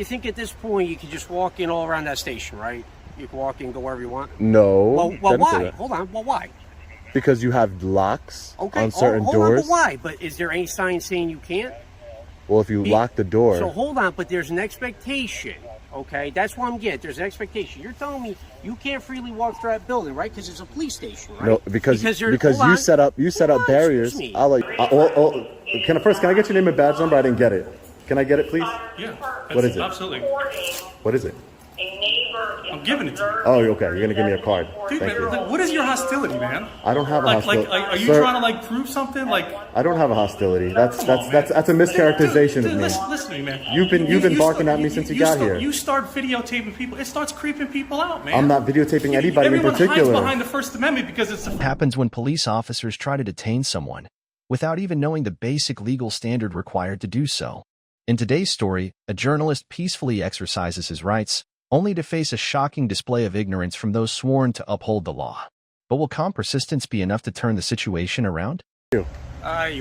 you think at this point you can just walk in all around that station, right? You can walk in, go wherever you want? No. Well, why? Hold on. Well, why? Because you have locks on certain hold doors. On, but why? But is there any sign saying you can't? Well, if you lock the door. So hold on, but there's an expectation. Okay, that's what I'm getting. There's an expectation. You're telling me you can't freely walk through that building, right? Because it's a police station, right? No, because you set up barriers. I'll like. Can I get your name and badge number? I didn't get it. Can I get it, please? Yeah. What is it? Absolutely. What is it? I'm giving it to you. Oh, okay. You're gonna give me a card. Dude, Thank you. What is your hostility, man? I don't have a hostility. Are you Sir, trying to prove something? I don't have a hostility. That's a mischaracterization of me. Listen to me, man. You've been barking at me since you got here. You start videotaping people. It starts creeping people out, man. I'm not videotaping anybody in particular. Everyone hides behind the First Amendment because it's What happens when police officers try to detain someone without even knowing the basic legal standard required to do so? In today's story, a journalist peacefully exercises his rights, only to face a shocking display of ignorance from those sworn to uphold the law. But will calm persistence be enough to turn the situation around? You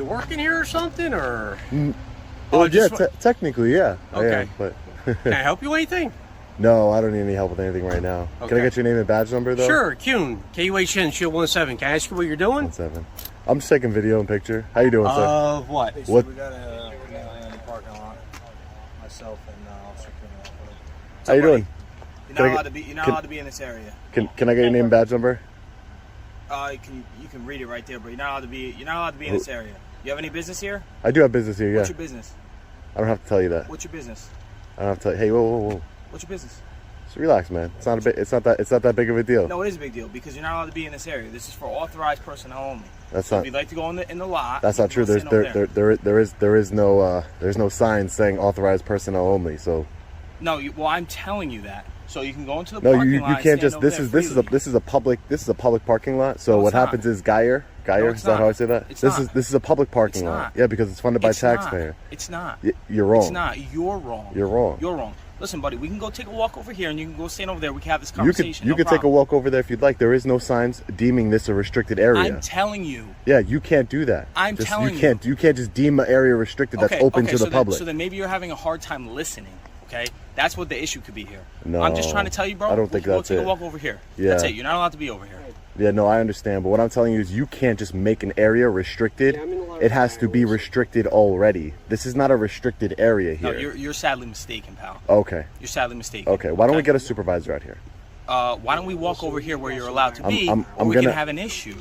working here or something, or? Technically, yeah. Okay. I am, but Can I help you with anything? No, I don't need any help with anything right now. Okay. Can I get your name and badge number, though? Sure, Kuhn, KUHN, Shield 17. Can I ask you what you're doing? 17. I'm just taking video and picture. How you doing, sir? What? What? We got a in the parking lot. Myself and Officer Kuhn. How you doing? You're not allowed to be in this area. Can I get your name and badge number? You can read it right there, but you're not allowed to be in this area. You have any business here? I do have business here. Yeah. What's your business? I don't have to tell you that. What's your business? I don't have to tell you. Hey, whoa. What's your business? Just relax, man. It's not that big of a deal. No, it is a big deal because you're not allowed to be in this area. This is for authorized personnel only. That's not. If you'd like to go in the lot. That's not true. There is no sign saying authorized personnel only. So. No, I'm telling you that. So you can go into the parking lot. No, you can't just. This is a public parking lot. So what happens is Geyer. Is that how I say that? This is a public parking lot. Yeah, because it's funded by taxpayer. It's not. You're wrong. It's not. You're wrong. You're wrong. You're wrong. Listen, buddy, we can go take a walk over here, and you can go stand over there. We can have this conversation. You can take a walk over there if you'd like. There is no signs deeming this a restricted area. I'm telling you. Yeah, you can't do that. telling you. You can't just deem an area restricted that's open to the public. So then maybe you're having a hard time listening. Okay, that's what the issue could be here. No, I'm just trying to tell you, bro. I don't think that's it. Go take a walk over here. Yeah. That's it. You're not allowed to be over here. Yeah, no, I understand. But what I'm telling you is you can't just make an area restricted. It has to be restricted already. This is not a restricted area here. No, you're sadly mistaken, pal. Okay. You're sadly mistaken. Okay, why don't we get a supervisor out here? Why don't we walk over here where you're allowed to be, or we can have an issue.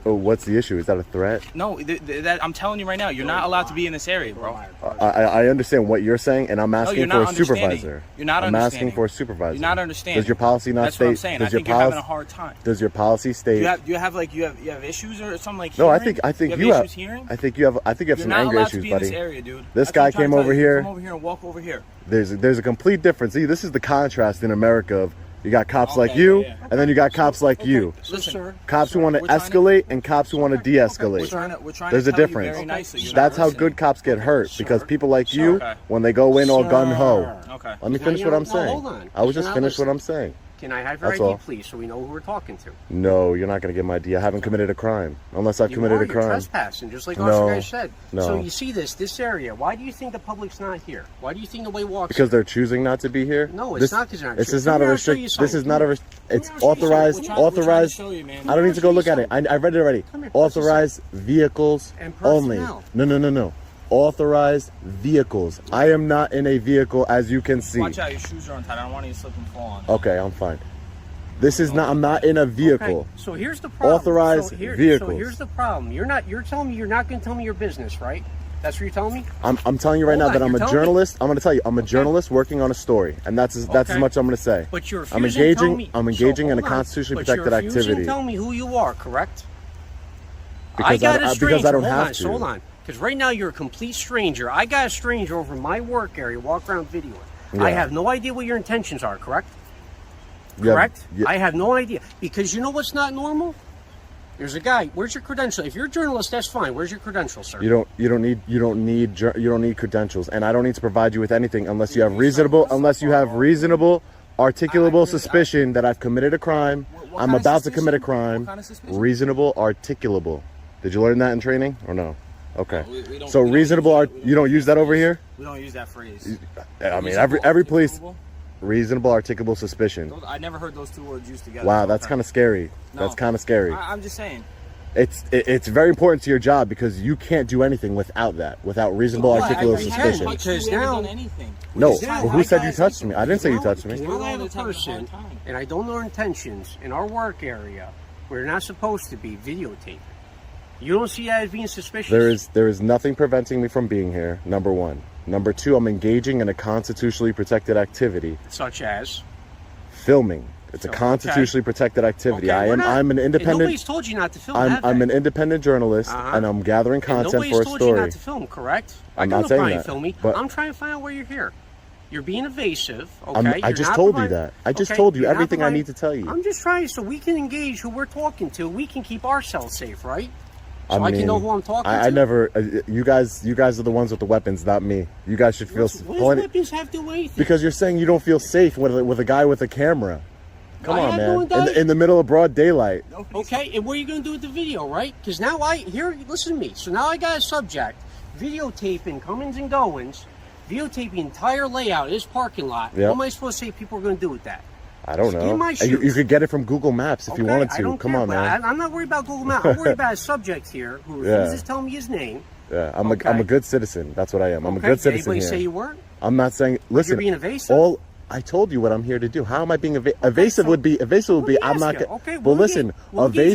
Oh, what's the issue? Is that a threat? No, I'm telling you right now, you're not allowed to be in this area, bro. I understand what you're saying, and I'm asking for a supervisor. You're not I'm understanding. asking for a supervisor. You're not understanding. Does your policy not That's state? What I'm saying. I think you're having a hard time. Does your policy state? You have issues or something like? No, hearing? I think you have issues hearing. I think you have some anger issues, buddy. You're not allowed to be in this area, dude. This guy came over here. Come over here and walk over here. There's a complete difference. See, this is the contrast in America of. You got cops like you, and then you got cops like you. Listen, cops who want to escalate and cops who want to de-escalate. There's a difference. That's how good cops get hurt, because people like you, when they go in all gun-ho. Okay. Let me finish what I'm saying. Hold on. I was just finished what I'm saying. Can I have your ID, please, so we know who we're talking to? No, you're not going to get my ID. I haven't committed a crime, unless I've committed a crime. You're trespassing, just like Officer Guy said. No. So you see this area. Why do you think the public's not here? Why do you think nobody walks? Because they're choosing not to be here. No, it's not because they're not. This is not a restrict. This is not a. It's authorized. Authorized. I don't need to go look at it. I read it already. Authorized vehicles only. No. Authorized vehicles. I am not in a vehicle, as you can see. Watch out, your shoes are untied. I don't want you to slip and fall on. Okay, I'm fine. This is not. I'm not in a vehicle. Okay, so here's the problem. Authorized vehicles. So here's the problem. You're telling me you're not going to tell me your business, right? That's what you're telling me? I'm telling you right now that I'm a journalist. I'm going to tell you I'm a journalist working on a story, and that's as much I'm going to say. But you're I'm engaging in a constitutionally protected activity. But you're tell me who you are, correct? Because I don't have to. Hold on. Because right now you're a complete stranger. I got a stranger over in my work area, walk around videoing. Yeah. I have no idea what your intentions are, correct? Correct? Yeah. I have no idea. Because you know what's not normal? There's a guy. Where's your credential? If you're a journalist, that's fine. Where's your credentials, sir? You don't need credentials, and I don't need to provide you with anything unless you have reasonable articulable suspicion that I've committed a crime. I'm about to commit a crime. Reasonable articulable. Did you learn that in training or no? Okay. We don't, So we don't reasonable, use that- you don't use that over here? We don't use that phrase. I mean, Reasonable, every police, articulable? reasonable, articulable suspicion. I never heard those two words used together. Wow, that's kind of scary. No. That's kind of scary. I'm just saying. It's very important to your job because you can't do anything without that, without reasonable, Well, articulable I can, suspicion. because we haven't now- done anything. No, Now, well, who said you guys- touched me? I didn't say you touched me. Now I have a It's having a hard person, time. and I don't know her intentions, in our work area, we're not supposed to be videotaping. You don't see that as being suspicious? There is nothing preventing me from being here, number one. Number two, I'm engaging in a constitutionally protected activity, Such as? filming. It's a Okay. constitutionally protected activity. Okay, we're not- I'm an And independent. nobody's told you not to film, I'm have an they? independent journalist, Uh-huh. and I'm gathering And content nobody's for a told you story. not to film, correct? I'm I not got saying no problem that, film me. but- I'm trying to find out why you're here. You're being evasive, okay? I You're just not told you providing- that. I just okay, told you you're not everything I providing- need to tell you. I'm just trying so we can engage who we're talking to. We can keep ourselves safe, right? I So I mean, can know who I'm talking to. I never. You guys are the ones with the weapons, not me. You guys should feel What does plenty weapons have to do with anything? because you're saying you don't feel safe with a guy with a camera. Come I on, have man! no indictment. In the middle of broad daylight. Okay, and what are you going to do with the video, right? Because now listen to me. So now I got a subject, videotaping comings and goings, videotaping the entire layout of this parking lot. Yep. What am I supposed to say people are going to do with that? I don't Get know. in my You shoes. could get it from Google Maps if you Okay, wanted I to. don't Come care, on, but man. I'm not worried about Google Maps. I'm worried about a subject here who Yeah. refuses to tell me his name. Yeah, I'm Okay. a good citizen. That's what I am. I'm Okay, a good did citizen anybody here. say you weren't? I'm not saying. Listen, being evasive? All I told you what I'm here to do. How am I being evasive? so- Would be evasive would be. Let me I'm not. ask you. Gonna, Okay, well, we'll listen. get- we'll get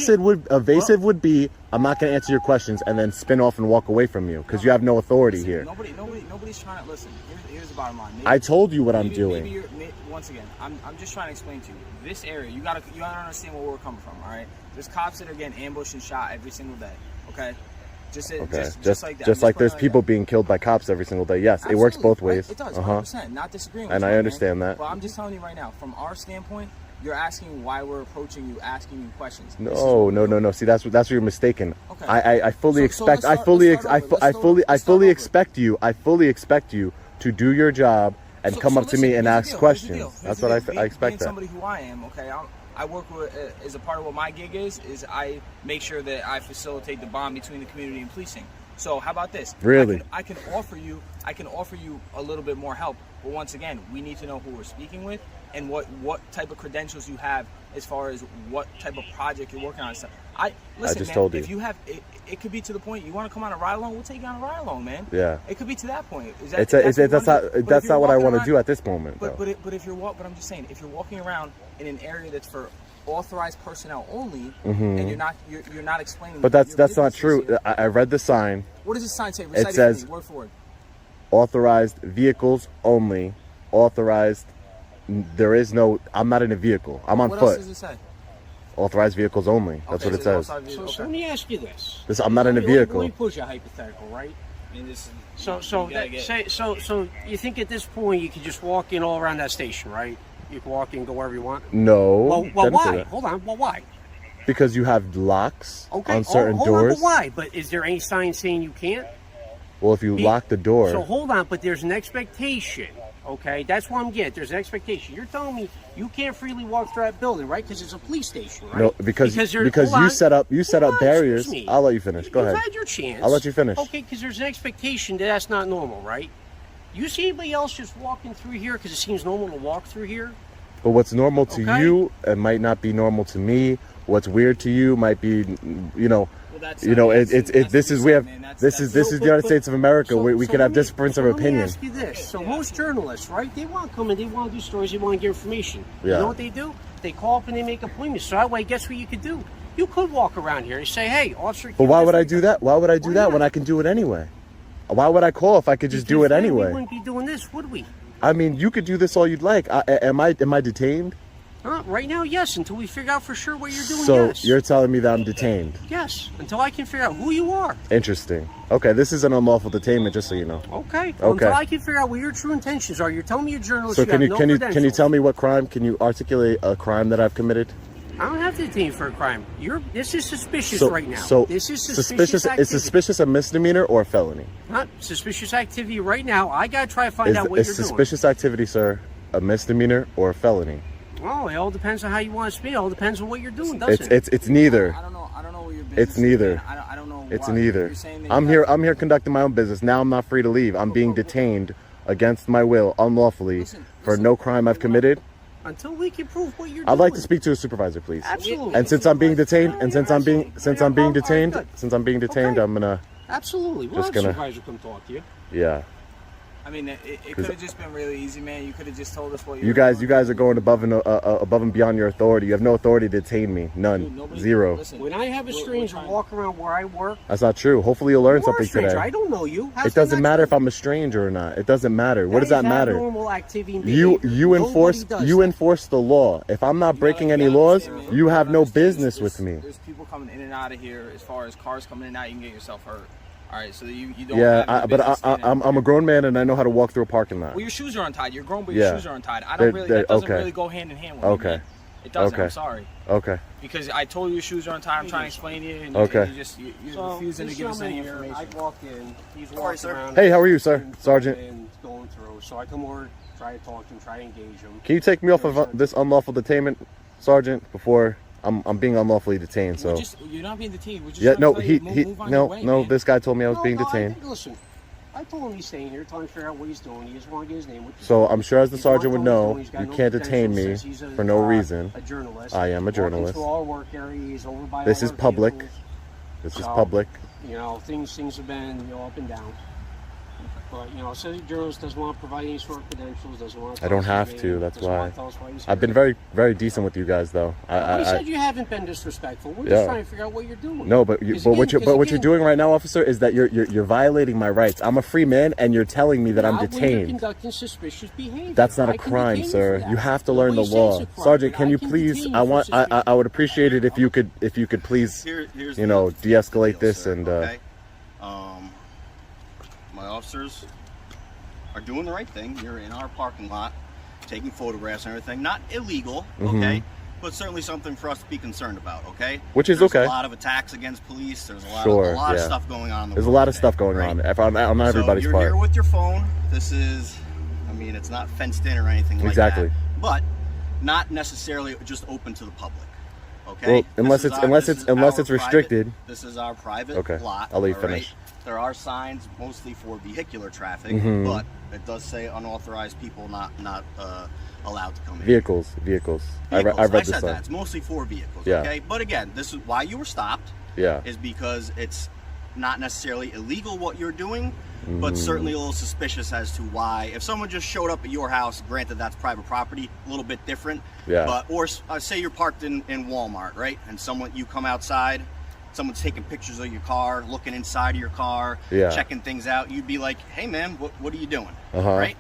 evasive you- would be. I'm not going to answer your questions and then spin off and walk away from you because you have no authority here. Nobody's trying to listen. Here's the bottom line. Maybe, I told you what I'm doing. Once again, I'm just trying to explain to you. This area, you gotta understand where we're coming from. All right. There's cops that are getting ambushed and shot every single day. Okay. Just like that. Just I'm like putting there's it like people that. being killed by cops every single day. Yes, it works Absolutely, both ways. Right? It does, Uh-huh. 100%. Not disagreeing with And you, I man. understand that. But I'm just telling you right now, from our standpoint, you're asking why we're approaching you, asking you questions. This is No, what no, we're no, doing. no. See, that's where you're mistaken. Okay. I fully So expect. let's I start- fully let's start over. I Let's fully start expect you. I fully expect you to do your job and So- come so up to me listen, and here's the ask deal, here's the questions. deal, That's here's what the I deal. expect. Being That. somebody who I am, okay, I work with, as a part of what my gig is I make sure that I facilitate the bond between the community and policing. So how about this? Really? I can offer you a little bit more help. But once again, we need to know who we're speaking with and what type of credentials you have as far as what type of project you're working on. So listen, just man, told you. if you have it could be to the point you want to come on a ride along, we'll take you on a ride along, man. Yeah. It could be to that point. Is That's what you wanna do? But if that's you're not what I walking want to around- do at this moment. but though. but I'm just saying, if you're walking around in an area that's for authorized personnel only, and you're not explaining. But your that's not business true. here. I read the sign. What does the sign say? Recite says- for me, word for word. Authorized vehicles only. Authorized. There is no. I'm not in a vehicle. I'm on What else foot. does it say? Authorized vehicles only. That's Okay, what it so says. authorized So, vehicle- so let me ask you this. I'm not in a Let me vehicle. push a hypothetical, right? I mean, this- So you gotta get- so you think at this point you could just walk in all around that station, right? You can walk in, go wherever you want. No. Well, didn't say why? that. Hold on. Well, why? Because you have locks Okay. on certain hold doors. on, but why? But is there any sign saying you can't? Well, if you lock the door. So hold on, but there's an expectation. Okay, that's what I'm getting. There's an expectation. You're telling me you can't freely walk through that building, right? Because it's a police station, right? No, because there- you hold on. set up Hold on, barriers. excuse me. I'll let you finish. Go You've ahead. had your chance. I'll let you finish. Okay, because there's an expectation that that's not normal, right? You see anybody else just walking through here because it seems normal to walk through here? But what's normal to Okay. you, it might not be normal to me. What's weird to you might be, Well, that's- this is we have. This is the United States of America. We could have difference of Let me opinion. ask you this. So most journalists, right, they want to come and they want to do stories, they want to get information. You Yeah. know what they do? They call up and they make appointments. So that way, guess what you could do? You could walk around here and say, hey, officer. But why would I do that? Why would I do Why that not? when I can do it anyway? Why would I call if I could just do it Because then anyway? We wouldn't be doing this, would we? I mean, you could do this all you'd like. Am I detained? Right now, yes. Until we figure out for sure what you're doing, So yes. you're telling me that I'm detained? Yes. Until I can figure out who you are. Interesting. Okay, this is an unlawful detainment, just so you know. Okay. Okay. Until I can figure out what your true intentions are. You're telling me you're a journalist. So you have no can you credentials. tell me what crime? Can you articulate a crime that I've committed? I don't have to detain you for a crime. This is suspicious So, right now. so This is suspicious. activity. Is suspicious a misdemeanor or a felony? Not suspicious activity right now. I gotta try to find out what Is you're suspicious activity, sir, a misdemeanor or a felony? doing. Oh, it all depends on how you want to speak. It all depends on what you're doing, doesn't it? It's neither. I don't know what your business It's neither. is, man. I don't know It's why? an either. You're saying that I'm you here. have- I'm here conducting my own business. Now I'm not free to leave. I'm being detained against my will, unlawfully, for no crime I've committed. Until we can prove what you're doing. I'd like to speak to a supervisor, please. Absolutely. And since I'm being detained, and since I'm being Absolutely. detained, Good. I'm gonna. Absolutely. We'll Just have gonna- supervisor come talk to you. Yeah. I mean, it could have just been really easy, man. You could have just told us what You guys are going above and beyond your authority. You have no authority to detain me. None. Dude, nobody- Zero. listen, When I have a we're stranger trying- walk around where I work, That's not true. Hopefully you'll learn you're a something stranger. today. I don't know you. How's It that doesn't not matter if true? I'm a stranger or not. It doesn't matter. What does that is matter? Abnormal activity and You behavior. enforce Nobody does you that. enforce the law. If I'm not breaking You any gotta laws, understand, man. you have no gotta understand, business with me. There's people coming in and out of here. As far as cars coming in and out, you can get yourself hurt. All right, so you don't. Yeah, have any but business standing I'm a there. grown man and I know how to walk through a parking lot. Well, your shoes are untied. You're grown, but Yeah. your shoes are untied. I They're- don't really. they're- That doesn't okay. really go hand in hand with Okay. me. Man. It doesn't. Okay. I'm sorry. Okay. Because I told you your shoes are untied. I'm trying to explain to you, and Okay. you're just you're So, refusing to this give us any gentleman here, information. I walked in. He's Sorry, walking sir. around. Hey, how are you, sir? and Sergeant. going through. So I come over, try to talk to him, try to engage him. Can you take me off of this unlawful detainment, Sergeant, before I'm being unlawfully detained? So You're not being detained. We're just yeah, trying no, to tell he you to move on your way, no. man. This guy told me I was being I detained. think, listen, I told him he's staying here, trying to figure out what he's doing. He just want to get his name. So I'm sure as the He's sergeant would not know, doing, he's got you no can't detain me credentials, says he's for no reason. A journalist. I am a journalist. Walking through our work area, he's over by This all is our public. vehicles. This is So, public. You know, things have been, up and down. But, so the journalist doesn't want to provide any sort of credentials, doesn't want to I don't tell us have his to, name, that's doesn't why. want to tell us why he's I've been here. very decent with you guys, though. Nobody said you haven't been disrespectful. We're Yeah. just trying to figure out what you're doing. No, but what you're again, doing right now, officer, is that you're violating my rights. I'm a free man, and you're telling me that I'm Not when you're detained. conducting suspicious behavior. That's not I a can crime, detain you sir. for that. You have to learn the Nobody law, says it's a crime, Sergeant. but Can I you can please? detain I you for want. suspicious I would appreciate it if you could please, Here's de-escalate deal, this sir, and. okay? My officers are doing the right thing. You're in our parking lot, taking photographs and everything. Not illegal, okay? But certainly something for us to be concerned about, okay? Which is There's okay. a lot of attacks against police. There's a lot, Sure, a lot of yeah. stuff going on in the There's a world lot of today, stuff going right? on. On everybody's so you're part. here with your phone. This is, I mean, it's not fenced in or anything like Exactly. that. But not necessarily just open to the public. Okay. Well, unless This it's is unless this it's is unless our it's restricted. private- this is our private Okay, lot. I'll let you all right? finish. There are signs mostly for vehicular traffic, Mhm. but it does say unauthorized people not allowed to come in. Vehicles. I Vehicles. read I this said sign. that. It's mostly for vehicles. Yeah. Okay. But again, this is why you were stopped. Yeah. Is because it's not necessarily illegal what you're doing, but certainly a little suspicious as to why. If someone just showed up at your house, granted that's private property, a little bit different. Yeah. But or say you're parked in Walmart, right? And you come outside, someone's taking pictures of your car, looking inside of your car, Yeah. checking things out. You'd be like, "Hey man, what are you doing?" Uh-huh. Right?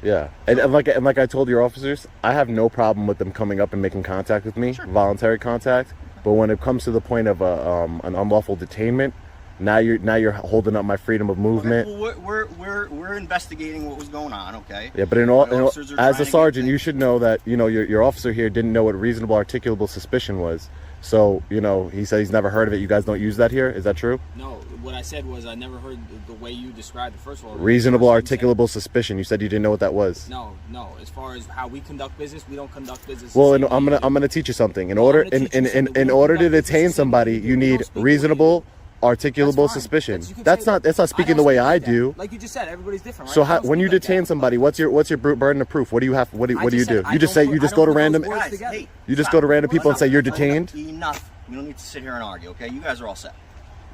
Yeah, and like I told your officers, I have no problem with them coming up and making contact with me, voluntary contact. But when it comes to the point of an unlawful detainment, now you're holding up my freedom of movement. Okay, well, we're investigating what was going on. Okay. Yeah, but My officers are as trying a to sergeant, get you should know that your officer here didn't know what reasonable articulable suspicion was. So he said he's never heard of it. You guys don't use that here. Is that true? No, what I said was I never heard the way you described it. First of all, Reasonable first thing articulable suspicion. You said you didn't know what that was. No. As far as how we conduct business, we don't conduct business. Well, the same I'm way you do. gonna teach you something. In Well, order I'm gonna teach you something. We in don't order to conduct business detain the same somebody, way you do. you We need don't speak reasonable, articulable That's fine. suspicion. You can That's say not that. speaking I the way don't I speak like do. that. Like you just said, everybody's different, right? So I how, don't when you speak like detain that. somebody, what's your burden of proof? What do you have? What do you just do? said I You just don't say you put- just I go to don't put those random. words Guys, together. hey, You just stop. go to random people and say you're Enough. detained. Enough. You don't need to sit here and argue. Okay, you guys are all set.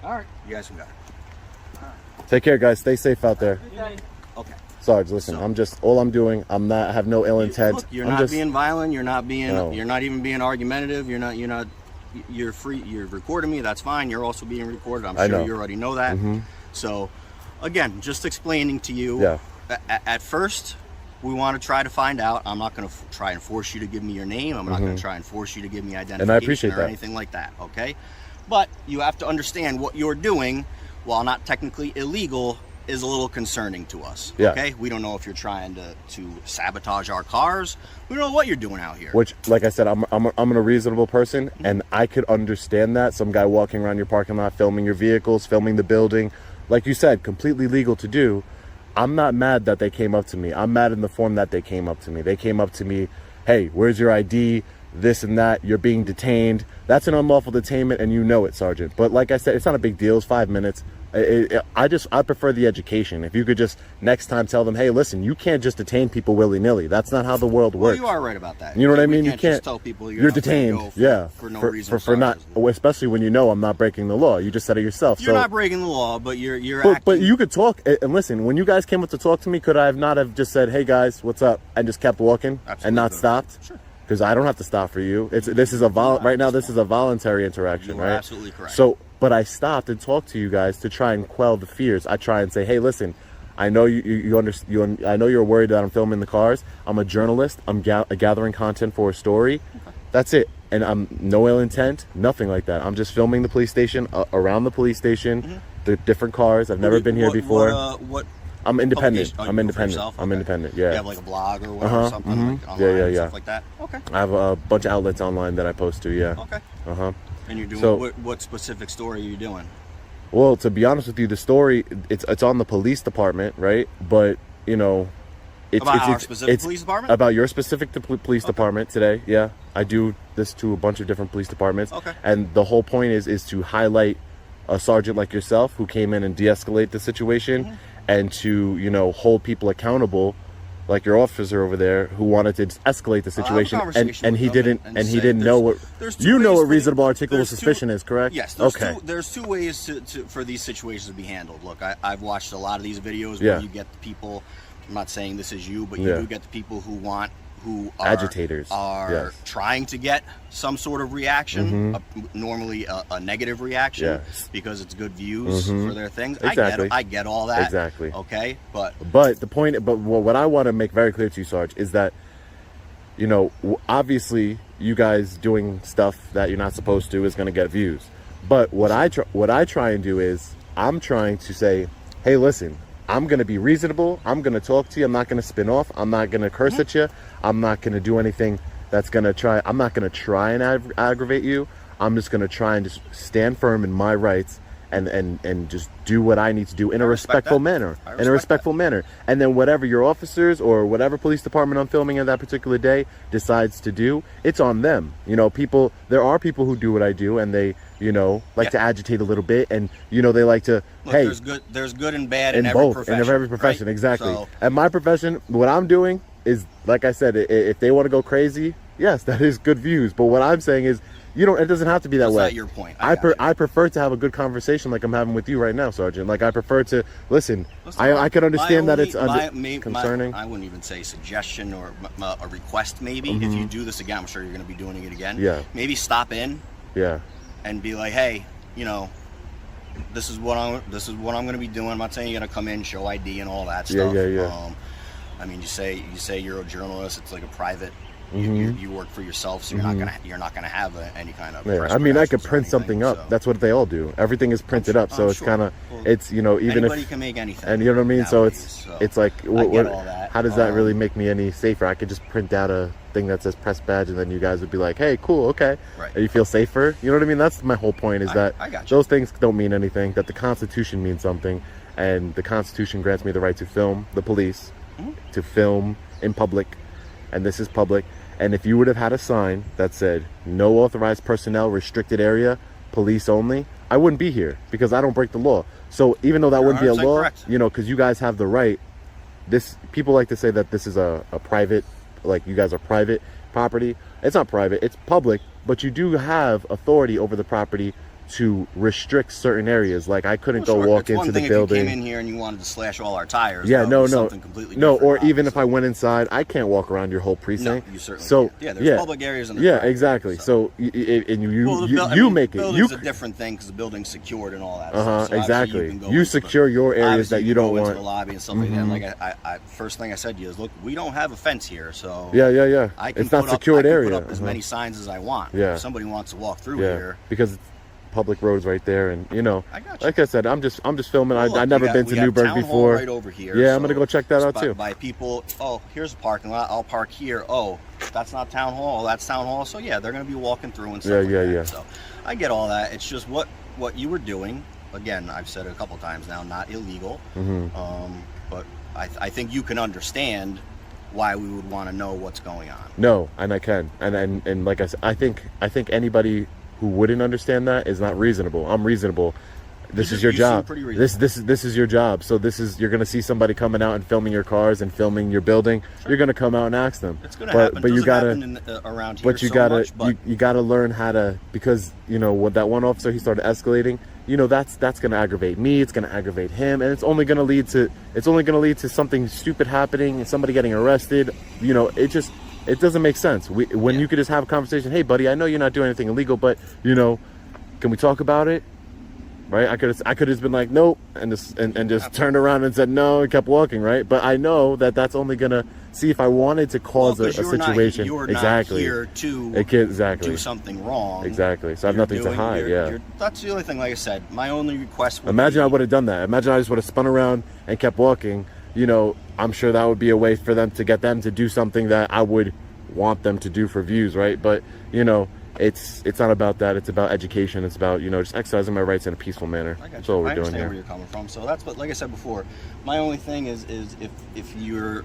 All right. You guys can go. Take care, guys. Stay safe out there. Okay. Sarge, listen. I'm doing. I have no ill intent. Look, you're I'm not just, being violent. You're not being. No. You're not even being argumentative. You're free. You're recording me. That's fine. You're also being recorded. I'm I sure know. you already know that. Mhm. So, again, just explaining to you. Yeah. At first, we want to try to find out. I'm not going to try and force you to give me your name. I'm not going to try and force you to give me identification appreciate or that. anything like that. Okay. But you have to understand what you're doing, while not technically illegal, is a little concerning to us. Yeah. Okay. We don't know if you're trying to sabotage our cars. We don't know what you're doing out here. Which, like I said, I'm a reasonable person, and I could understand that. Some guy walking around your parking lot, filming your vehicles, filming the building, like you said, completely legal to do. I'm not mad that they came up to me. I'm mad in the form that they came up to me. They came up to me, hey, where's your ID? this and that, you're being detained. That's an unlawful detainment, and you know it, Sergeant. But like I said, it's not a big deal. It's 5 minutes. I prefer the education. If you could just next time tell them, hey, listen, you can't just detain people willy-nilly. That's not how the world works. Well, you are right about that. You know what I mean? You can't just tell people you're detained. For no reason. For not, especially when you know I'm not breaking the law. You just said it yourself. You're not breaking the law, but you're but, acting. but you could talk and listen. When you guys came up to talk to me, could I have not have just said, hey guys, what's up, and just kept walking and not stopped? Sure. Because I don't have to stop for you. This is a right now. This is a voluntary interaction, You are right? absolutely correct. So, but I stopped and talked to you guys to try and quell the fears. I try and say, hey, listen, I know I know you're worried that I'm filming the cars. I'm a journalist. I'm gathering content for a story. Okay. That's it. And I'm no ill intent, nothing like that. I'm just filming the police station, around the police station, the different cars. I've never been here before. What I'm independent. Oh, I'm independent. yourself? I'm Okay. independent. Yeah. You have like a blog or whatever, something like online and stuff like that. Okay. I have a bunch of outlets online that I post to. Yeah. Okay. And you're doing what specific story are you doing? Well, to be honest with you, the story it's on the police department, right? But you know, About our specific police department? About your specific police department today. Yeah, I do this to a bunch of different police departments. Okay. And the whole point is to highlight a sergeant like yourself who came in and de-escalate the situation, and to, you know, hold people accountable, like your officer over there who wanted to escalate the situation, and he didn't know what what reasonable articulable suspicion is, correct? Yes. There's two ways for these situations to be handled. Look, I've watched a lot of these videos where you get the people. I'm not saying this is you, but you do get the people who are agitators, are trying to get some sort of reaction, normally a negative reaction, because it's good views for their things. Exactly. I get all that. Exactly. Okay, but the point, but what I want to make very clear to you, Sarge, is that, you know, obviously you guys doing stuff that you're not supposed to is going to get views. But what I try and do is I'm trying to say, hey, listen, I'm going to be reasonable. I'm going to talk to you. I'm not going to spin off. I'm not going to curse at you. I'm not going to do anything that's going to try. I'm not going to try and aggravate you. I'm just going to try and just stand firm in my rights and just do what I need to do in a respectful manner. In a respectful manner. And then whatever your officers or whatever police department I'm filming at that particular day decides to do, it's on them. You know, there are people who do what I do, and they, you know, like to agitate a little bit, and you know, they like to there's good and bad in every profession, right? Exactly. So, at my profession, what I'm doing is, like I said, if they want to go crazy, yes, that is good views. But what I'm saying is, it doesn't have to be that way. That's not your point. I prefer to have a good conversation like I'm having with you right now, Sergeant. Like, I prefer to listen. I could understand that it's concerning. I wouldn't even say suggestion or a request. Maybe if you do this again, I'm sure you're going to be doing it again. Yeah. Maybe stop in. Yeah. And be like, hey, you know, this is what I'm going to be doing. I'm not saying you're going to come in, show ID, and all that stuff. Yeah. I mean, you say you're a journalist. It's like a private. You work for yourself, so you're not gonna have any kind of. Yeah, I mean, I could print something up. So. That's what they all do. Everything is printed up, so it's kind of it's, you know, even anybody can make anything. And you know what I mean. Nowadays, it's like how does that really make me any safer? I could just print out a thing that says press badge, and then you guys would be like, hey, cool, okay, right. And you feel safer. You know what I mean? That's my whole point. Is that those things don't mean anything. That the Constitution means something, and the Constitution grants me the right to film the police, to film in public, and this is public. And if you would have had a sign that said, no authorized personnel, restricted area, police only, I wouldn't be here because I don't break the law. So even though that wouldn't be a law, you know, because you guys have the right, people like to say that this is a private, like you guys are private property. It's not private, it's public, but you do have authority over the property to restrict certain areas. Like I couldn't go walk into the building. If you came in here and you wanted to slash all our tires. Yeah, no. Something completely different, or even if I went inside, I can't walk around your whole precinct. No, you certainly can't. Yeah, there's public areas in the private, exactly. So you make it. Building's a different thing because the building's secured and all that. So exactly. You secure your areas that you don't want. Into the lobby and stuff like that. Like I first thing I said to you is, look, we don't have a fence here, so yeah. It's not secured area. I can put up as many signs as I want. Yeah. If somebody wants to walk through here, because public roads right there, and you know, like I said, I'm just filming. I've never been to Newburgh before. Right over here. Yeah, I'm gonna go check that out too. By people, here's a parking lot. I'll park here. That's not town hall. That's town hall. So yeah, they're gonna be walking through and stuff. Yeah. So I get all that. It's just what you were doing. Again, I've said it a couple times now, not illegal. But I think you can understand why we would want to know what's going on. No, and I can, and like I said, I think anybody who wouldn't understand that is not reasonable. I'm reasonable. This is your job. This is your job. So you're gonna see somebody coming out and filming your cars and filming your building. Sure. You're gonna come out and ask them. It's gonna happen. But you gotta around here. But you gotta learn how to, because with that one officer, he started escalating. That's gonna aggravate me. It's gonna aggravate him, and it's only gonna lead to something stupid happening and somebody getting arrested. It doesn't make sense. When you could just have a conversation. Hey, buddy, I know you're not doing anything illegal, but can we talk about it? Right? I could have just been like, nope, and just turned around and said no and kept walking, right? But I know that's only gonna see if I wanted to cause a situation. You're exactly. not here to do something wrong. Exactly. So I have nothing to hide. That's the only thing. Like I said, my only request would Imagine I would have done that. Imagine I just would have spun around and kept walking. I'm sure that would be a way for them to get them to do something that I would want them to do for views, right? But it's not about that. It's about education. It's about just exercising my rights in a peaceful manner. That's all we're doing here. I understand where you're coming from. So that's what, like I said before, my only thing is if you're,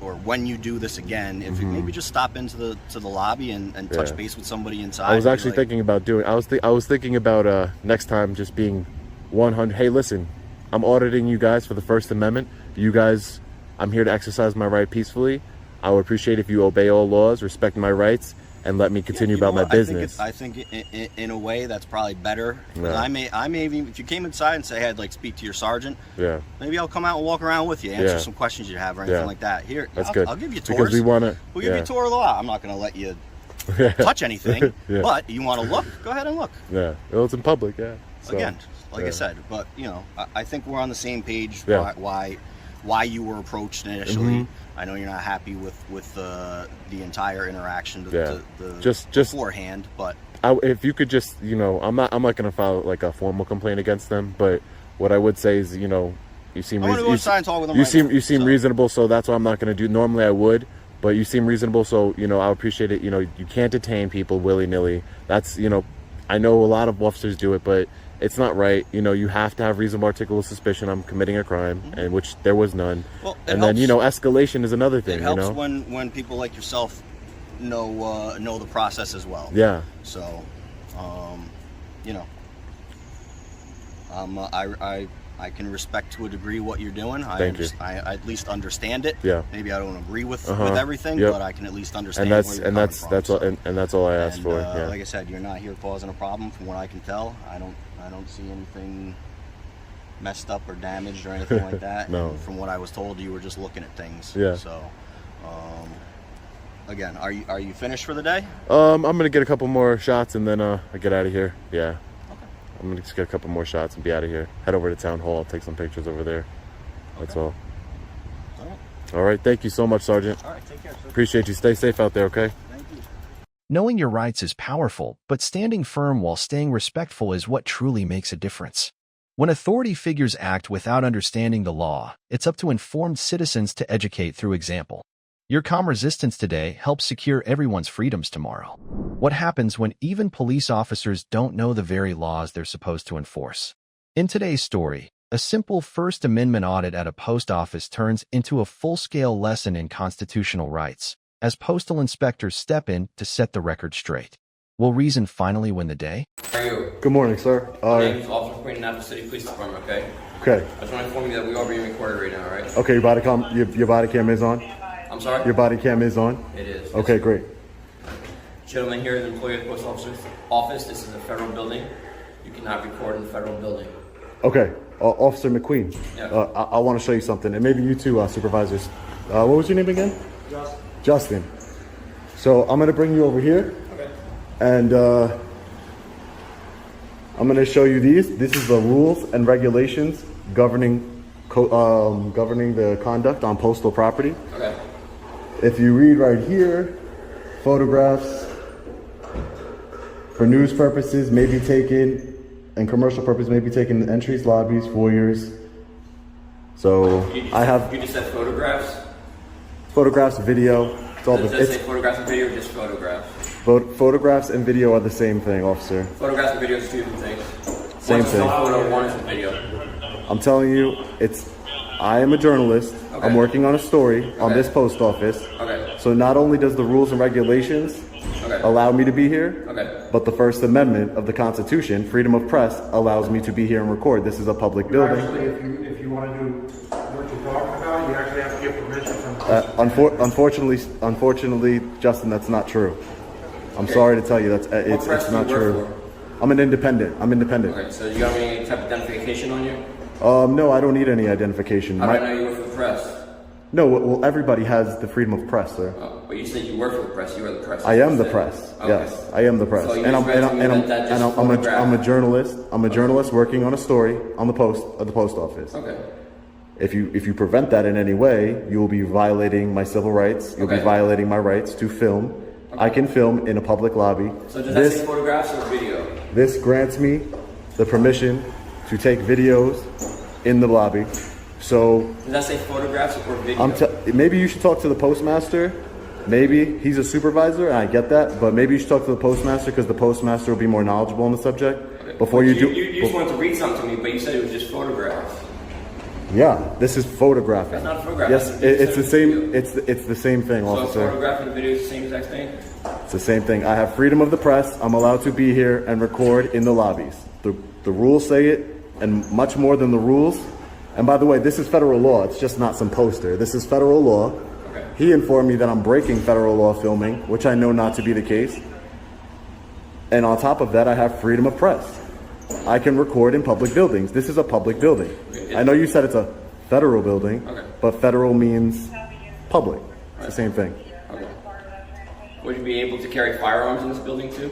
or when you do this again, if you maybe just stop into the lobby and touch base with somebody inside. I was actually thinking about doing. I was thinking about next time just being 100. Hey, listen, I'm auditing you guys for the First Amendment. You guys, I'm here to exercise my right peacefully. I would appreciate if you obey all laws, respect my rights, and let me continue about my business. I think in a way that's probably better. Yeah. I may even, if you came inside and say, hey, I'd like to speak to your sergeant. Yeah. Maybe I'll come out and walk around with you, answer some questions you have or anything like that. Here, I'll give you tours. Because we'll give you a tour of the lot. I'm not going to let you touch anything, but you want to look, go ahead and look. Yeah. Well, it's in public. Yeah. So, again, like I said, but I think we're on the same page. Why you were approached initially. I know you're not happy with the entire interaction just beforehand, but if you could just I'm not going to file like a formal complaint against them, but what I would say is you seem you seem reasonable, so that's what I'm not going to do. Normally I would, but you seem reasonable, so I appreciate it. You can't detain people willy-nilly. That's I know a lot of officers do it, but it's not right. You have to have reasonable articulable suspicion I'm committing a crime, and which there was none. Well, and then escalation is another thing. It helps when people like yourself know the process as well. Yeah. So, I can respect to a degree what you're doing. I at least understand it. Yeah. Maybe I don't agree with everything, but I can at least understand where you're coming from. That's all I asked for. Like I said, you're not here causing a problem, from what I can tell. I don't see anything messed up or damaged or anything like that. No. And from what I was told, you were just looking at things. Yeah. So, again, are you finished for the day? I'm gonna get a couple more shots and then I get out of here. Yeah. I'm gonna just get a couple more shots and be out of here. Head over to town hall, take some pictures over there. That's all. All right. Thank you so much, Sergeant. All right. Take care, sir. Appreciate you. Stay safe out there, okay? Thank you. Knowing your rights is powerful, but standing firm while staying respectful is what truly makes a difference. When authority figures act without understanding the law, it's up to informed citizens to educate through example. Your calm resistance today helps secure everyone's freedoms tomorrow. What happens when even police officers don't know the very laws they're supposed to enforce? In today's story, a simple First Amendment audit at a post office turns into a full-scale lesson in constitutional rights, as postal inspectors step in to set the record straight. Will reason finally win the day? How are you? Good morning, sir. My name is Officer Queen, Napa City Police Department, okay? Okay. I just want to inform you that we are being recorded right now, alright? Okay, your body cam is on? I'm sorry? Your body cam is on? It is. Okay, great. Gentlemen, here is the employee of the Post Office. This is a federal building. You cannot record in the federal building. Okay. Officer McQueen, Yeah. I want to show you something, and maybe you too, supervisors. What was your name again? Justin. So I'm going to bring you over here. Okay. And I'm going to show you these. This is the rules and regulations governing the conduct on postal property. Okay. If you read right here, photographs for news purposes may be taken, and commercial purposes may be taken in entries, lobbies, foyers. So You just said photographs? Photographs, video. It's all Does it say photographs and video or just photographs? Photographs and video are the same thing, officer. Photographs and video is two different things. Same thing. One is a photo, one is a video. I'm telling you, I am a journalist. Okay. I'm working on a story on this post office. Okay. So not only does the rules and regulations allow me to be here, but the First Amendment of the Constitution, freedom of press, allows me to be here and record. This is a public building. Actually, if you want to do what you're talking about, you actually have to get permission from the Unfortunately, Justin, that's not true. I'm sorry to tell you, it's not true. I'm an independent. Okay, so you got any type of identification on you? No, I don't need any identification. How do I know you work for the press? No, well, everybody has the freedom of press, sir. Oh, but you said you work for the press. You are the press. I am the press. Okay. Yes, I am the press, So I'm a journalist. I'm a journalist working on a story on the post office. Okay. If you prevent that in any way, you will be violating my civil rights. You'll be violating my rights to film. I can film in a public lobby. So does that say photographs or video? This grants me the permission to take videos in the lobby. So does that say photographs or video? Maybe you should talk to the postmaster. Maybe he's a supervisor, and I get that. But maybe you should talk to the postmaster because the postmaster will be more knowledgeable on the subject. Okay. Before you just wanted to read something to me, but you said it was just photographs. Yeah, this is photographing. That's not a photograph. Yes, it's the same. It's the same thing, officer. So photographing and video is the same exact thing. It's the same thing. I have freedom of the press. I'm allowed to be here and record in the lobbies. The rules say it, and much more than the rules. And by the way, this is federal law. It's just not some poster. This is federal law. Okay. He informed me that I'm breaking federal law filming, which I know not to be the case. And on top of that, I have freedom of press. I can record in public buildings. This is a public building. Okay. I know you said it's a federal building, but federal means public. It's the same thing. Okay. Would you be able to carry firearms in this building too?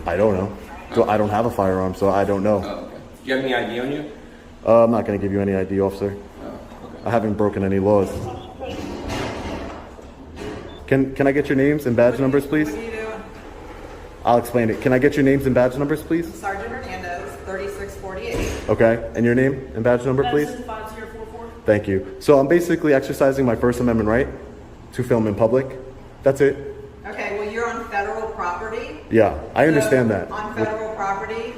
I don't know. So I don't have a firearm, so I don't know. Oh, okay. Do you have any ID on you? I'm not going to give you any ID, officer. Oh, okay. I haven't broken any laws. Can I get your names and badge numbers, please? What are you doing? I'll explain it. Can I get your names and badge numbers, please? Sergeant Hernandez, 3648. Okay. And your name and badge number, please? Thank you. So I'm basically exercising my First Amendment right to film in public. That's it. Okay, well, you're on federal property. Yeah, I understand that. On federal property,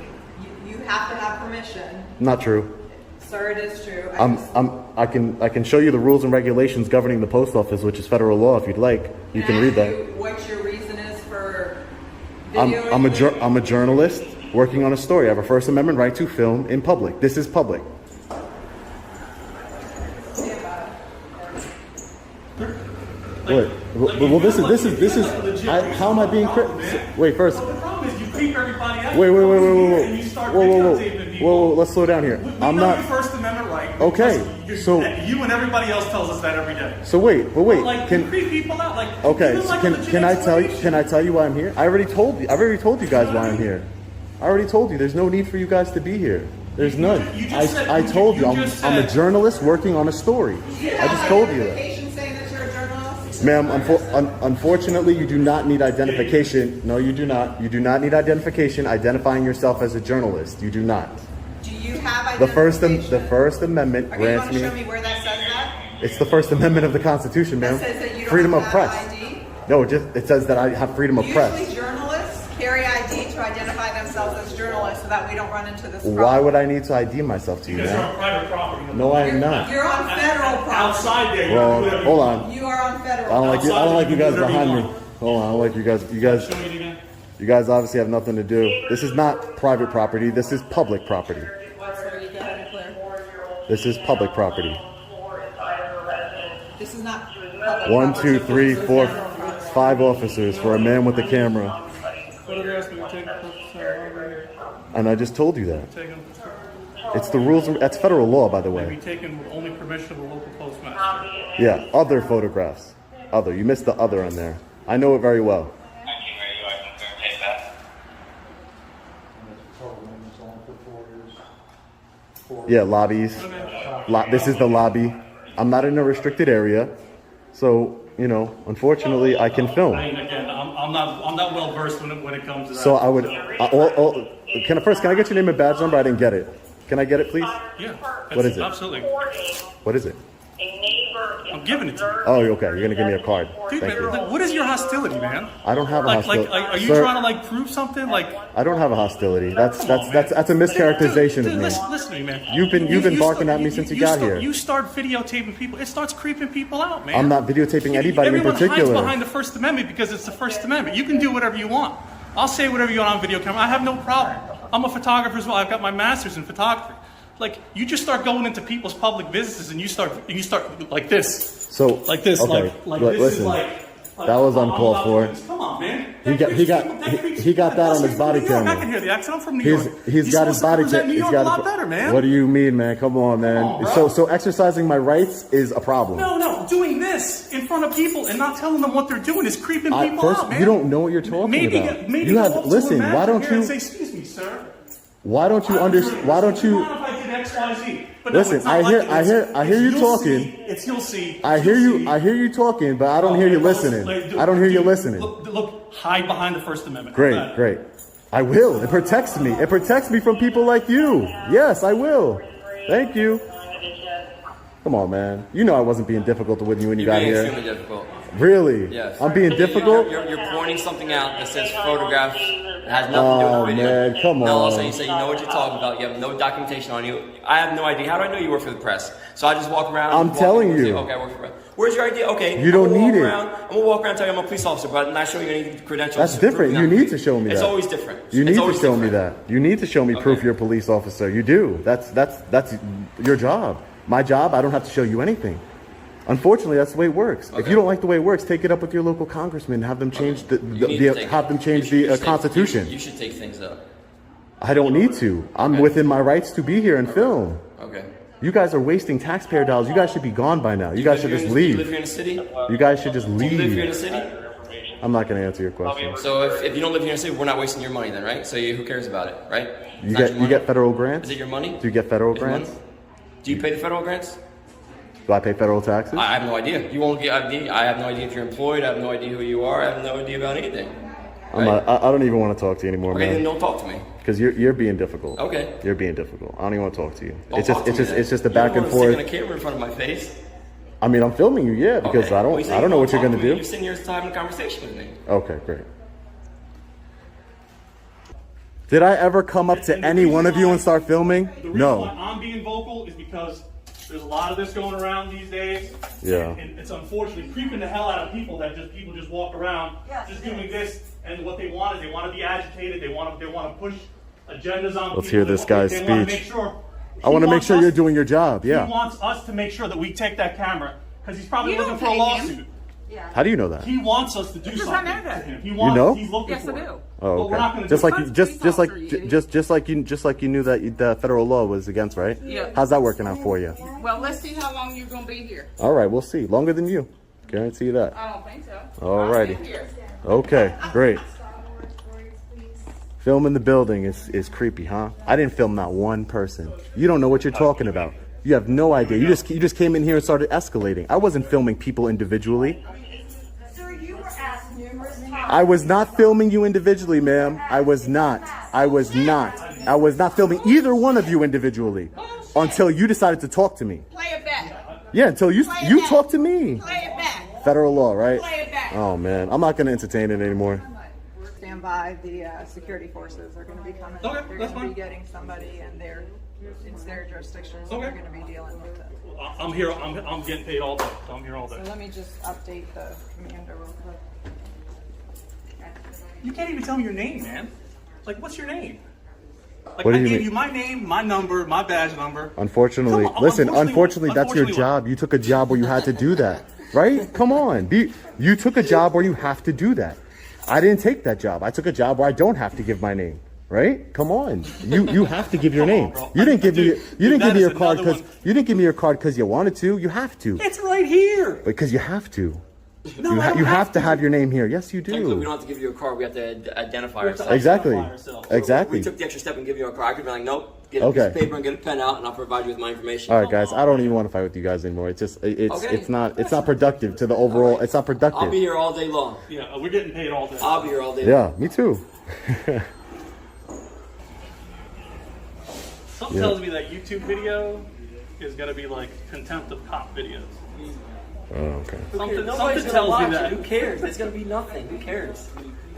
you have to have permission. Not true. Sir, it is true. I can show you the rules and regulations governing the post office, which is federal law. If you'd like, you can read that. What your reason is for videoing? I'm a journalist working on a story. I have a First Amendment right to film in public. This is public. Wait. Well, this is. How am I being? Wait, first. The problem is you creep everybody out. Wait. And you start videotaping people. Whoa. Let's slow down here. We I'm know not. your First Amendment right. Okay. So you and everybody else tells us that every day. So wait. Like, you creep people out. Like, Okay. give them, like, a legit Can I tell you? explanation. Can I tell you why I'm here? I already told you. I've already told you guys why I'm here. I already told you. There's no need for you guys to be here. There's none. You just said- I told you. you just I'm a said- journalist working on a story. I just told you that. Saying that you're a journalist? Ma'am, unfortunately, you do not need identification. No, you do not. You do not need identification identifying yourself as a journalist. You do not. Do you have The identification? First Amendment Okay, you grants want to me. show me where that says that? It's the First Amendment of the Constitution, ma'am. That says that you don't Freedom of have press. ID? No, it says that I have freedom of press. Usually journalists carry ID to identify themselves as journalists so that we don't run into this problem. Why would I need to ID myself to you, Because you're ma'am? on private property. No, I am not. You're on federal property. Outside there, you Well, do whatever hold you on. You are on federal I don't like you. I don't like you guys Outside, you behind do me. whatever you Hold on. I don't like you guys. want. Show me it again. You guys obviously have nothing to do. This is not private property. This is public property. This is public property. This is not public 1, property. 2, 3, 4, 5 officers for a man with a camera. Photographs will be taken. And I just told you that. It's the rules. That's federal law, by the Be way. taken with only permission of the local postmaster. Yeah, other photographs. Other. You missed the other on there. I know it very well. Yeah, lobbies. This is the lobby. I'm not in a restricted area, so you know. Unfortunately, I can film. I mean, again, I'm not well versed when it comes to that. So I would. Can I get your name and badge number? I didn't get it. Can I get it, please? Yeah. What is it? Absolutely. What is it? I'm I'm giving it to you. Oh, okay. You're gonna give me a card. Dude, Thank man, you. like, what is your hostility, man? I don't have a hostility. Are you Sir, trying to like prove something? Like, I don't have a hostility. That's a mischaracterization of me. Listen to me, man. You've been barking at me since you got here. You start videotaping people. It starts creeping people out, man. I'm not videotaping anybody in Everyone particular. hides behind the First Amendment because it's the First Amendment. You can do whatever you want. I'll say whatever you want on video camera. I have no problem. I'm a photographer as well. I've got my master's in photography. Like, you just start going into people's public businesses and you start like this. So like this, okay. like Listen, this is like that was uncalled for. Come on, man. He got that on his body camera. I can hear the accent. I'm from New York. He's got his body camera. New York a lot better, man. What do you mean, man? Come on, man. So exercising my rights is a problem. No, doing this in front of people and not telling them what they're doing is creeping people out, man. You don't know what you're talking about. Maybe you have listen. Why don't you? Say, excuse me, sir. Why don't you understand? Why don't you? Listen, I hear you talking. You'll see. I hear you talking, but I don't hear you listening. I don't hear you listening. Look, hide behind the First Amendment. Great. I will. It protects me. It protects me from people like you. Yes, I will. Thank you. Come on, man. You know I wasn't being difficult when you got here. Extremely difficult. Really? Yes. I'm being difficult? You're pointing something out that says photographs. It has nothing to do with the video. Man, come on. Now all of a sudden you say you know what you're talking about. You have no documentation on you. I have no idea. How do I know you work for the press? So I just walk around. I'm telling you. Say, okay, I work for the press. Where's your ID? Okay. You don't need it. I'm gonna walk around and tell you I'm a police officer, but I'm not showing you any credentials. That's different. You need to show me that. It's always different. You need to show me that. You need to show me proof you're a police officer. You do. That's your job. My job, I don't have to show you anything. Unfortunately, that's the way it works. Okay. If you don't like the way it works, take it up with your local congressman. Have them change the Constitution. You should take things up. I don't need to. I'm within my rights to be here and film. Okay. You guys are wasting taxpayer dollars. You guys should be gone by now. You guys should just leave. Do you live here in the city? You guys should just leave. Do you live here in the city? I'm not going to answer your question. So if you don't live here in the city, we're not wasting your money then, right? So who cares about it, right? You get federal grants? Is it your money? Do you get federal grants? Do you pay the federal grants? Do I pay federal taxes? I have no idea. You won't get ID. I have no idea if you're employed. I have no idea who you are. I have no idea about anything. Right? I don't even want to talk to you anymore, okay, man. Then don't talk to me. Because you're being difficult. Okay. You're being difficult. I don't even want to talk to you. It's just a back and forth. You're a camera in front of my face. I mean, I'm filming you, yeah, because okay. I don't know what you're gonna do. You're sitting here having a conversation with me. Okay, great. Did I ever come up to any one of you and start filming? The reason why I'm being vocal is because there's a lot of this going around these days. Yeah. And it's unfortunately creeping the hell out of people that people just walk around just doing this, and what they want is they want to be agitated, they want to push agendas on people. Let's hear this guy's speech. I want to make sure you're doing your job, yeah. He wants us to make sure that we take that camera because he's probably looking for a lawsuit. Yeah. How do you know that? He wants us to do something to him. He wants, you know? He's looking yes, for I do. it. Oh, okay. We're not gonna just do like you knew that the federal law was against, right? Yeah. How's that working out for you? Well, let's see how long you're going to be here. All right, we'll see. Longer than you. Guarantee you that. I don't think so. All righty. Okay, great. Film in the building is creepy, huh? I didn't film not one person. You don't know what you're talking about. You have no idea. You just came in here and started escalating. I wasn't filming people individually. Sir, you were asked numerous times. I was not filming you individually, ma'am. I was not filming either one of you individually until you decided to talk to me. Play it back. Yeah, until you talked to me. Play it back. Federal law, right? Play it back. Oh man, I'm not gonna entertain it anymore. Stand by. The security forces are going to be coming. Okay, they're that's going to be fine. getting somebody, and it's their jurisdiction, so Okay. they're going to be dealing with it. I'm here. I'm getting paid all day. So I'm here all day. So let me just update the commander real quick. You can't even tell me your name, man. Like, what's your name? Like, What do I you gave mean? you my name, my number, my badge number. Unfortunately, Come on, listen. unfortunately Unfortunately, that's your what? job. You took a job where you had to do that, right? Come on, you took a job where you have to do that. I didn't take that job. I took a job where I don't have to give my name. Right? Come on. You have to give your name. You didn't give me your card because you wanted to. You have to. It's right here. Because you have to. No, you have to have your name here. Yes, you Technically, we do. don't have to give you a card. We have to identify ourselves. Exactly. We Exactly. took the extra step and give you a card. I could be like, nope. Get a piece Okay. of paper and get a pen out, and I'll provide you with my information. All right, guys. I don't even want to fight with you guys anymore. It's just it's not productive to the overall. It's not I'll be productive. here all day long. Yeah, we're getting paid all day. I'll be here all day. Yeah, me too. Something tells me that YouTube video is gonna be like contempt of cop videos. Oh, okay. Something tells me that. Who cares? There's gonna be nothing. Who cares?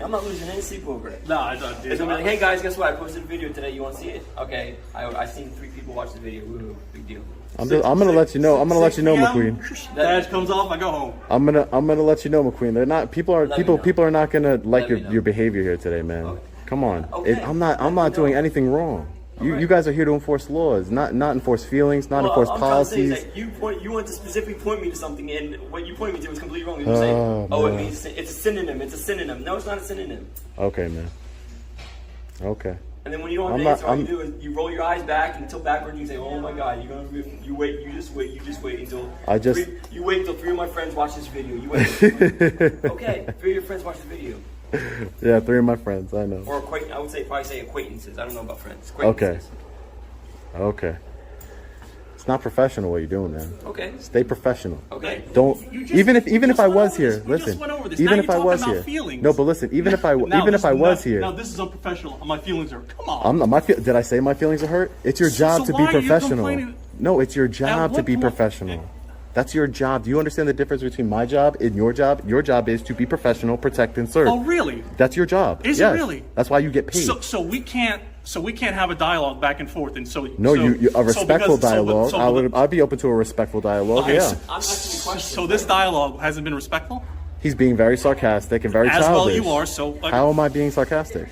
I'm not losing any sleep over it. No, I don't. It's gonna be like, hey guys, guess what? I posted a video today. You want to see it? Okay. I seen 3 people watch the video. Woo, big deal. I'm gonna let you know. I'm gonna let you know, McQueen. That comes off. I go home. I'm gonna let you know, McQueen. They're not people are not gonna like your behavior here today, man. Okay. Come on. Okay. I'm not doing anything wrong. You guys are here to enforce laws, not enforce feelings, not enforce policies. Trying to say is that you want to specifically point me to something, and what you point me to is completely wrong. You're saying, it means it's a synonym. It's a synonym. No, it's not a synonym. Okay, man. Okay. And then when you don't answer, all you do is you roll your eyes back until backward, and you say, "Oh my God, you just wait until you wait until 3 of my friends watch this video. You wait. Okay, 3 of your friends watch the video. Yeah, 3 of my friends. I know. Or I would probably say acquaintances. I don't know about friends. Okay. Okay. It's not professional what you're doing, man. Okay. Stay professional. Okay. Don't even if I was here. Listen. Even if I was here. No, but listen. Even if I was here. Now this is unprofessional. My feelings are. Come on. Did I say my feelings are hurt? It's your job to be professional. No, it's your job to be professional. That's your job. Do you understand the difference between my job and your job? Your job is to be professional, protect, and serve. Oh, really? That's your job. Is it really? That's why you get paid. So we can't have a dialogue back and forth, and so no, a respectful dialogue. I'd be open to a respectful dialogue. Okay, yeah. So this dialogue hasn't been respectful. He's being very sarcastic and very childish. As well, you are. So how am I being sarcastic?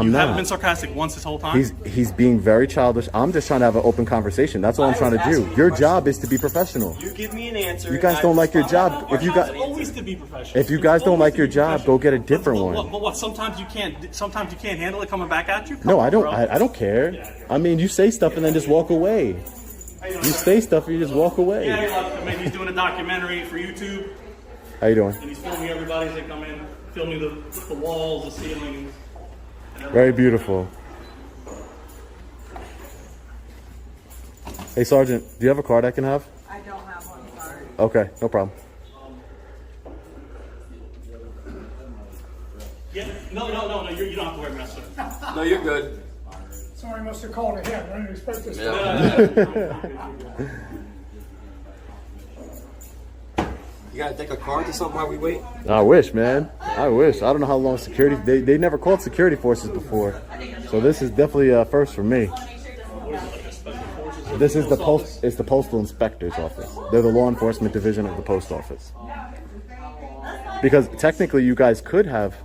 You haven't been sarcastic once this whole time? He's being very childish. I'm just trying to have an open conversation. That's all I'm trying to do. Your job is to be professional. You give me an answer. You guys don't like your job. If you guys don't like your job, go get a different one. But what? Sometimes you can't. Sometimes you can't handle it coming back at you. No, I don't. I don't care. I mean, you say stuff and then just walk away. You say stuff and you just walk away. Yeah, maybe he's doing a documentary for YouTube. How you doing? And he's filming everybody as they come in, filming the walls, the ceilings. Very beautiful. Hey, Sergeant, do you have a card I can have? I don't have one, sorry. Okay, no problem. Yeah, no, you don't have to wear a mask, sir. No, you're good. Sorry, I must have called ahead. I didn't expect this. You gotta take a card to something while we wait? I wish, man. I wish. I don't know how long security... They never called security forces before. So this is definitely a first for me. This is it's the postal inspector's office. They're the law enforcement division of the post office. Because technically you guys could have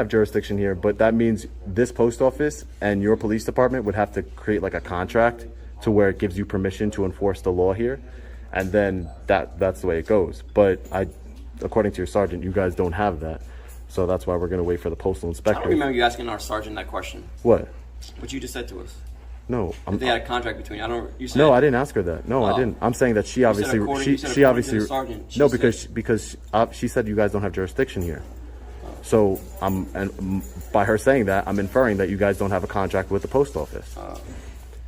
jurisdiction here, but that means this post office and your police department would have to create like a contract to where it gives you permission to enforce the law here. And then that's the way it goes. But according to your sergeant, you guys don't have that. So that's why we're going to wait for the postal inspector. I don't remember you asking our sergeant that question. What? What you just said to us. No. If they had a contract between you said, no, I didn't ask her that. No, I didn't. I'm saying that she obviously... She obviously... No, because she said you guys don't have jurisdiction here. So and by her saying that, I'm inferring that you guys don't have a contract with the post office.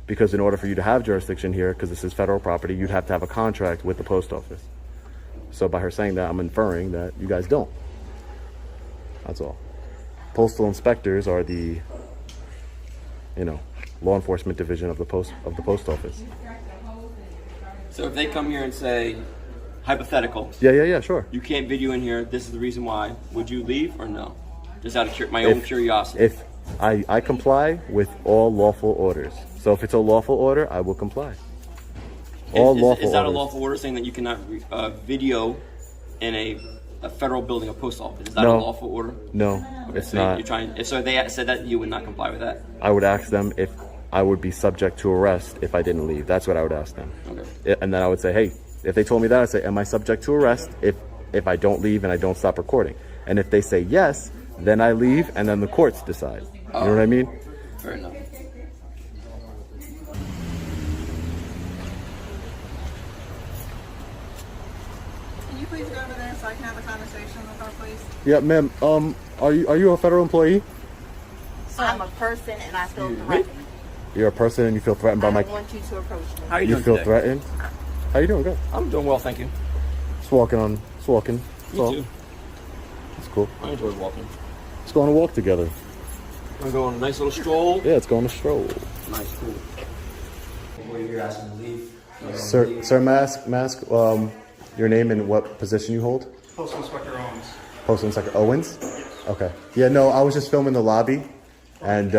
Because in order for you to have jurisdiction here, because this is federal property, you'd have to have a contract with the post office. So by her saying that, I'm inferring that you guys don't. That's all. Postal inspectors are the, law enforcement division of the post office. So if they come here and say, hypothetical. Yeah, sure. You can't video in here. This is the reason why. Would you leave or no? Just out of my own curiosity. If I comply with all lawful orders. So if it's a lawful order, I will comply. Is that a lawful order saying that you cannot video in a federal building, a post office? Is that a lawful order? No, okay, it's so not. So if they said that, you would not comply with that? I would ask them if I would be subject to arrest if I didn't leave. That's what I would ask them. Okay. And then I would say, hey, if they told me that, I'd say, am I subject to arrest if I don't leave and I don't stop recording? And if they say yes, then I leave and then the courts decide. You know what I mean? Fair enough. Can you please go over there so I can have a conversation with our police? Yeah, ma'am. Are you a federal employee? I'm a person and I feel threatened. You're a person and you feel threatened by my... I don't want you to approach me. How are you doing feel today? threatened? How you doing? Good. I'm doing well, thank you. Just walking. Me too. That's cool. I enjoy walking. Let's go on a walk together. I'm going on a nice little stroll. Yeah, let's go on a stroll. Nice, cool. You're asking to leave. Sir, mask. Your name and what position you hold? Postal Inspector Owens. Postal Inspector Owens? Okay. Yeah, no, I was just filming the lobby, and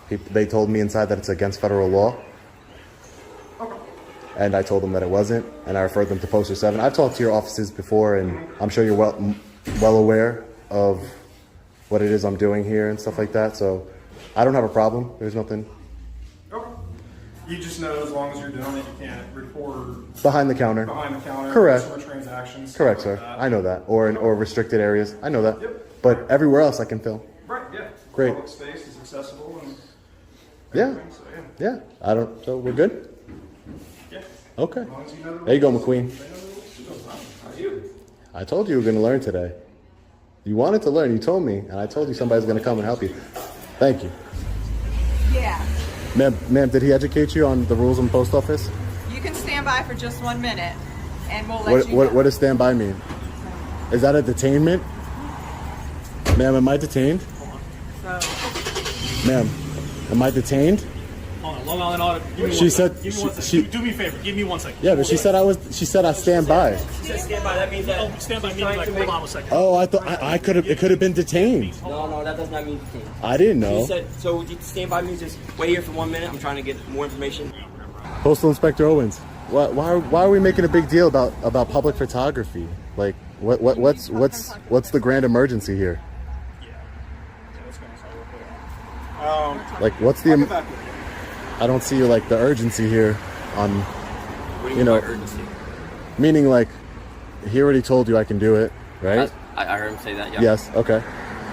they told me inside that it's against federal law. Okay. And I told them that it wasn't, and I referred them to Poster 7. I've talked to your offices before, and I'm sure you're well aware of what it is I'm doing here and stuff like that, so I don't have a problem. There's nothing. Okay. You just know as long as you're doing it, you can't record Behind the counter. Correct. customer transactions. Correct, sir. Like I know that. Or restricted areas. I know that. Yep. But everywhere else I can film. Right, yeah. Great. Public space is accessible and Yeah. everything, so yeah. Yeah. So we're good? Yeah. Okay. As long as you know the There you go, rules. McQueen. How's you? I told you were going to learn today. You wanted to learn. You told me. And I told you somebody's going to come and help you. Thank you. Yeah. Ma'am, did he educate you on the rules in the post office? You can stand by for just 1 minute, and we'll let you know. What does stand by mean? Is that a detainment? Ma'am, am I detained? So, Ma'am, am I detained? Hold on, Long Island Audit. Give me She one said second. Give me one second. she- Do me a favor. Give me 1 second. Yeah, but she said I stand by. She said stand by. That means that. Oh, stand by means like, hold on a second. Oh, I thought I could have. It could have been detained. No, that does not mean detained. I didn't know. You said so. Stand by means just wait here for 1 minute. I'm trying to get more information. Postal Inspector Owens, why are we making a big deal about public photography? Like, what's the grand emergency here? Like, what's the? I don't see like the urgency here. On, What do you you mean know, by urgency? meaning like, he already told you I can do it, right? I heard him say that. Yeah. Yes. Okay.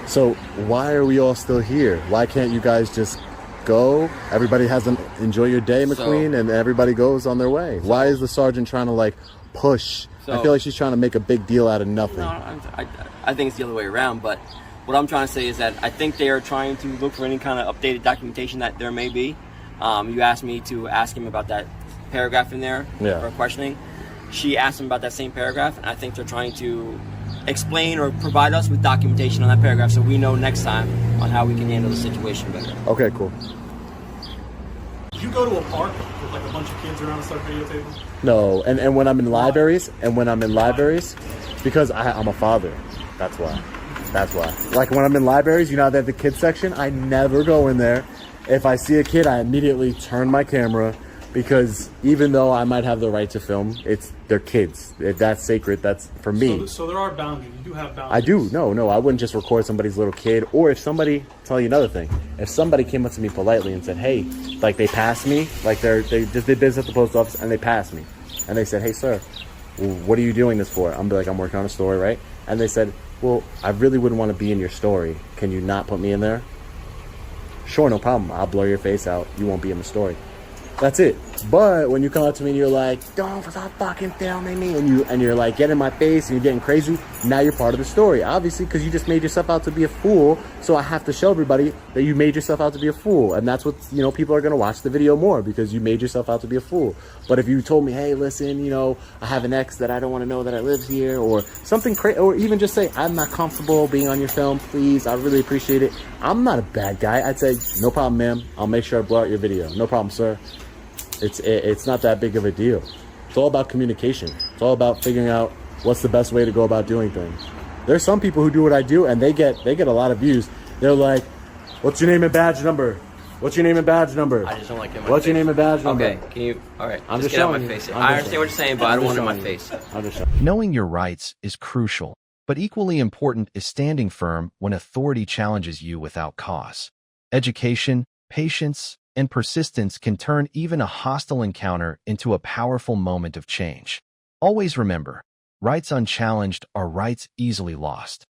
So why are we all still here? Why can't you guys just go? Everybody has an enjoy your day, McQueen, and everybody goes on their way. Why is the sergeant trying to like push? I feel like she's trying to make a big deal out of nothing. No, I think it's the other way around. But what I'm trying to say is that I think they are trying to look for any kind of updated documentation that there may be. You asked me to ask him about that paragraph in there for questioning. She asked him about that same paragraph, and I think they're trying to explain or provide us with documentation on that paragraph so we know next time on how we can handle the situation better. Okay, cool. Did you go to a park with like a bunch of kids around and start videotaping? No, and when I'm in libraries, because I'm a father. That's why. Like when I'm in libraries, you know, they have the kids section. I never go in there. If I see a kid, I immediately turn my camera, because even though I might have the right to film, they're kids. That's sacred. That's for me. So there are boundaries. You do have boundaries. I do. No, I wouldn't just record somebody's little kid. Or if somebody, tell you another thing, if somebody came up to me politely and said, hey, like they passed me, like they just did business at the post office and they passed me, and they said, hey sir, what are you doing this for? I'm like, I'm working on a story, right? And they said, well, I really wouldn't want to be in your story. Can you not put me in there? Sure, no problem. I'll blur your face out. You won't be in the story. That's it. But when you come up to me and you're like, don't stop fucking filming me, and you're like getting in my face and you're getting crazy, now you're part of the story, obviously, because you just made yourself out to be a fool. So I have to show everybody that you made yourself out to be a fool, and that's what, you know, people are gonna watch the video more because you made yourself out to be a fool. But if you told me, hey, listen, you know, I have an ex that I don't want to know that I live here, or something crazy, or even just say, I'm not comfortable being on your film, please, I really appreciate it. I'm not a bad guy. I'd say, no problem, ma'am. I'll make sure I blow out your video. No problem, sir. It's not that big of a deal. It's all about communication. It's all about figuring out what's the best way to go about doing things. There's some people who do what I do and they get a lot of views. They're like, what's your name and badge number? What's your name and badge number? I just don't like it. What's your name and badge number? Okay, can you? All right, I'm just just get out of showing my you. face. I'm I just understand what you're saying, but I don't want it in my face. I'm just showing. Knowing your rights is crucial, but equally important is standing firm when authority challenges you without cause. Education, patience, and persistence can turn even a hostile encounter into a powerful moment of change. Always remember, rights unchallenged are rights easily lost.